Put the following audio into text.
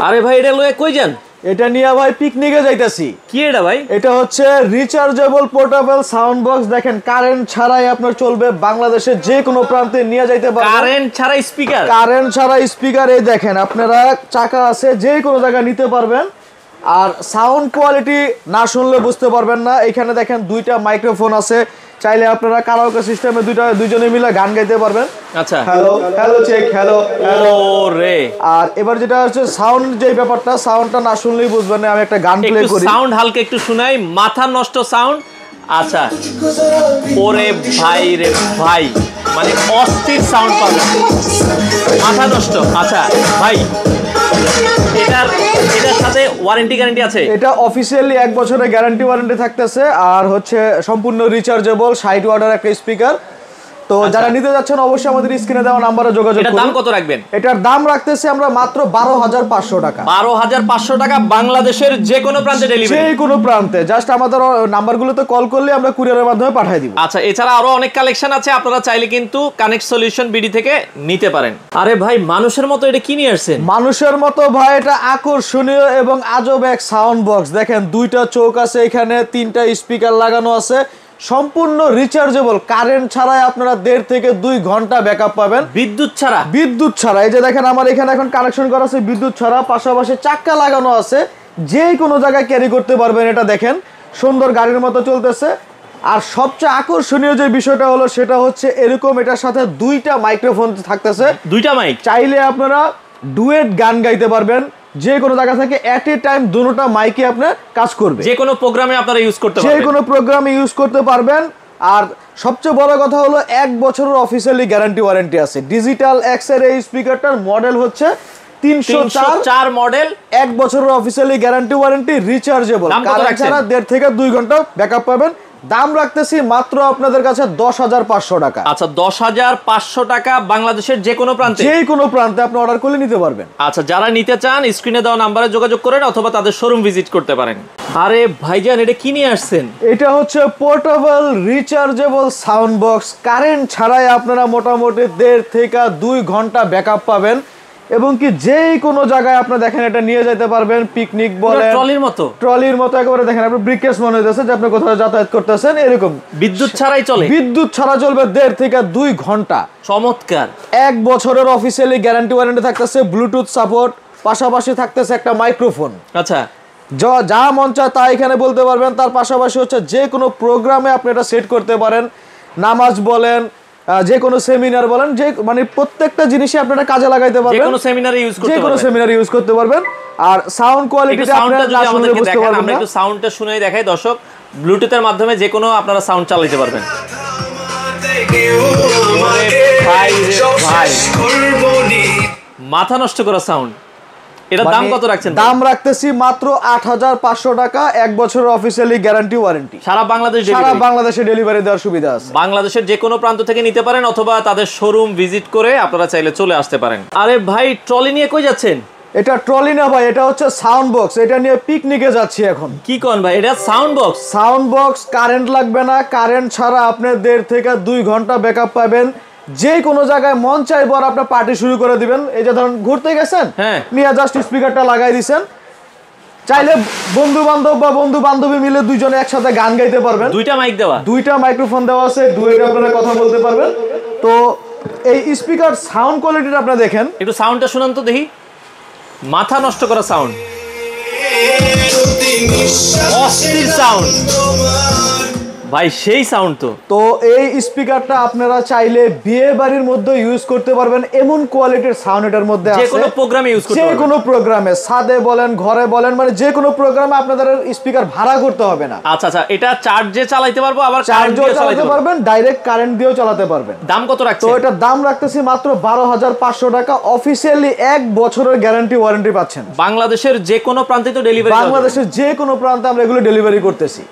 আরে ভাই এটা লয়ে কই যান? এটা নিয়ে ভাই পিকনিকে যাইতাছি। কি এটা ভাই? এটা হচ্ছে রিচার্জেবল পোর্টেবল সাউন্ড বক্স। দেখেন কারেন্ট ছাড়াই আপনার চলবে, বাংলাদেশের যে কোনো প্রান্তে নিয়ে যাইতে পারবেন। কারেন্ট ছাড়া স্পিকার? কারেন্ট ছাড়া স্পিকার। এই দেখেন আপনারা চাকা আছে, যে কোনো জায়গায় নিতে পারবেন। আর সাউন্ড কোয়ালিটি না শুনলে বুঝতে পারবেন না। এখানে দেখেন দুইটা মাইক্রোফোন আছে, চাইলে আপনারা কারাওকে সিস্টেমে দুইজনে মিলে গান গাইতে পারবেন। আচ্ছা, hello hello check, hello hello রে। আর এবার যেটা হচ্ছে সাউন্ড, যে ব্যাপারটা সাউন্ডটা না শুনলেই বুঝবেন না। আমি একটা গান প্লে করি, সাউন্ড হালকা একটু শোনাই, মাথা নষ্ট সাউন্ড। আচ্ছা, ওরে ভাই রে ভাই, মানে অস্থির সাউন্ড পাবেন, মাথা নষ্ট। আচ্ছা ভাই, এটার সাথে ওয়ারেন্টি গ্যারান্টি আছে? এটা অফিসিয়ালি 1 বছরের গ্যারান্টি ওয়ারেন্টি থাকতেছে। আর হচ্ছে সম্পূর্ণ রিচার্জেবল 60 ওয়াটের একটা স্পিকার। তো যারা নিতে যাচ্ছেন অবশ্যই আমাদের স্ক্রিনে দেওয়া নম্বরে যোগাযোগ করুন। এটার দাম কত রাখবেন? এটার দাম রাখতেছি আমরা মাত্র 12,500 টাকা। 12,500 টাকা, বাংলাদেশের যে কোনো প্রান্তে ডেলিভারি? যে কোনো প্রান্তে, জাস্ট আমাদের নাম্বারগুলোতে কল করলে আমরা কুরিয়ারের মাধ্যমে পাঠিয়ে দিব। আচ্ছা, এছাড়া আরো অনেক কালেকশন আছে, আপনারা চাইলে কিন্তু কানেক্ট সলিউশন বিডি থেকে নিতে পারেন। আরে ভাই, মানুষের মতো এটা কি নিয়ে আসছেন? মানুষের মতো ভাই, এটা আকর্ষণীয় এবং আজব এক সাউন্ড বক্স। দেখেন দুইটা চোখ আছে, এখানে 3টা স্পিকার লাগানো আছে, সম্পূর্ণ রিচার্জেবল। কারেন্ট ছাড়াই আপনারা 1.5 থেকে 2 ঘন্টা ব্যাকআপ পাবেন। বিদ্যুৎ ছাড়া? বিদ্যুৎ ছাড়া। এই যে দেখেন আমার এখানে এখন কানেকশন করা আছে বিদ্যুৎ ছাড়া, পাশাপাশি চাক্কা লাগানো আছে, যে কোনো জায়গায় ক্যারি করতে পারবেন। এটা দেখেন সুন্দর গাড়ির মতো চলতেছে। আর সবচেয়ে আকর্ষণীয় যে বিষয়টা হলো সেটা হচ্ছে এরকম এটার সাথে 2টা মাইক্রোফোন থাকতেছে। 2টা মাইক, চাইলে আপনারা ডুয়েট গান গাইতে পারবেন, যে কোনো জায়গা থেকে এট এ টাইম দুটোটা মাইকে আপনার কাজ করবে। যে কোনো প্রোগ্রামে আপনারা ইউজ করতে পারবেন, যে কোনো প্রোগ্রামে ইউজ করতে পারবেন। আর সবচেয়ে বড় কথা হলো 1 বছরের অফিসিয়ালি গ্যারান্টি ওয়ারেন্টি আছে। ডিজিটাল এক্স এর এই স্পিকারটার মডেল হচ্ছে 304 মডেল, 1 বছরের officially guarantee warranty, rechargeable. Current ছাড়া 1.5 থেকে 2 ঘন্টা ব্যাকআপ পাবেন। দাম রাখতেছি মাত্র আপনাদের কাছে 10,500 টাকা। আচ্ছা, 10,500 টাকা, বাংলাদেশের যে কোনো প্রান্তে? যে কোনো প্রান্তে আপনি অর্ডার করলে নিতে পারবেন। আচ্ছা, যারা নিতে চান স্ক্রিনে দেওয়া নাম্বারে যোগাযোগ করেন অথবা তাদের শোরুম ভিজিট করতে পারেন। আরে ভাইজান, এটা কি নিয়ে আসছেন? এটা হচ্ছে portable rechargeable sound box. Current ছাড়াই আপনারা মোটামুটি 1.5 থেকে 2 ঘন্টা ব্যাকআপ পাবেন, এবং কি যে কোনো জায়গায় আপনি দেখেন এটা নিয়ে যেতে পারবেন। পিকনিক বলেন, ট্রলির মতো একেবারে দেখেন আপনি ব্রিকেস মনে হইতেছে যে আপনি কোথাও যাতায়াত করতেছেন এরকম। বিদ্যুৎ ছাড়াই চলে? বিদ্যুৎ ছাড়া চলবে 1.5 থেকে 2 ঘন্টা। চমৎকার। 1 বছরের অফিসিয়ালি গ্যারান্টি ওয়ারেন্টি থাকতেছে, ব্লুটুথ সাপোর্ট, পাশাপাশি থাকতেছে একটা মাইক্রোফোন। আচ্ছা, যা মন চায় তা এখানে বলতে পারবেন। তার পাশাপাশি হচ্ছে যে কোনো প্রোগ্রামে আপনি এটা সেট করতে পারেন। নামাজ বলেন, যে কোনো সেমিনার বলেন, যে মানে প্রত্যেকটা জিনিসই আপনারা কাজে লাগাইতে পারবেন। যে কোনো সেমিনারে ইউজ করতে পারবেন। আর সাউন্ড কোয়ালিটিটা আপনারা না শুনলে বুঝতে পারবেন না। আমরা একটু সাউন্ডটা শুনেই দেখাই দর্শক। ব্লুটুথের মাধ্যমে যে কোনো আপনারা সাউন্ড চালাতে পারবেন। ভাই মাথা নষ্ট করা সাউন্ড। এটার দাম কত রাখছেন? দাম রাখতেছি মাত্র 8,500 টাকা, 1 বছরের অফিসিয়ালি গ্যারান্টি ওয়ারেন্টি। সারা বাংলাদেশে ডেলিভারি দেওয়ার সুবিধা আছে। বাংলাদেশের যে কোনো প্রান্ত থেকে নিতে পারেন অথবা তাদের শোরুম ভিজিট করে আপনারা চাইলে চলে আসতে পারেন। আরে ভাই, ট্রলি নিয়ে কই যাচ্ছেন? এটা ট্রলি না ভাই, এটা হচ্ছে সাউন্ড বক্স। এটা নিয়ে পিকনিকে যাচ্ছি এখন। কি কোন ভাই, এটা sound box? Sound box, current লাগবে না। কারেন্ট ছাড়া আপনি 1.5 থেকে 2 ঘন্টা ব্যাকআপ পাবেন। যে কোনো জায়গায় মন চাইবো আর আপনার পার্টি শুরু করে দিবেন। এই যে ধরুন ঘুরতে গেছেন, নিয়ে জাস্ট স্পিকারটা লাগাই দিছেন, চাইলে বন্ধু বান্ধব বা বন্ধু বান্ধবী মিলে দুইজনে একসাথে গান গাইতে পারবেন। 2টা মাইক দেওয়া, 2টা মাইক্রোফোন দেওয়া আছে, ডুয়েটে আপনারা কথা বলতে পারবেন। তো এই স্পিকার সাউন্ড কোয়ালিটিটা আপনারা দেখেন, একটু সাউন্ডটা শুনান তো দেখি। মাথা নষ্ট করা সাউন্ড, অস্থির সাউন্ড ভাই, সেই সাউন্ড। তো এই স্পিকারটা আপনারা চাইলে বিয়ে বাড়ির মধ্যে ইউজ করতে পারবেন, এমন কোয়ালিটির সাউন্ড এটার মধ্যে আছে। যে কোনো প্রোগ্রামে ইউজ করতে পারবেন, যে কোনো প্রোগ্রামে, ছাদে বলেন, ঘরে বলেন, মানে যে কোনো প্রোগ্রামে আপনাদের স্পিকার ভাড়া করতে হবে না। আচ্ছা, এটা চার্জে চালাতে পারবো, আবার চার্জেও চালাতে পারবেন, ডাইরেক্ট কারেন্ট দিয়েও চালাতে পারবেন। দাম কত রাখছেন? তো এটার দাম রাখতেছি মাত্র 12,500 টাকা। অফিসিয়ালি 1 বছরের গ্যারান্টি ওয়ারেন্টি পাচ্ছেন। বাংলাদেশের যে কোনো প্রান্তে তো ডেলিভারি? বাংলাদেশের যে কোনো প্রান্তে আমরা এগুলো ডেলিভারি করতেছি।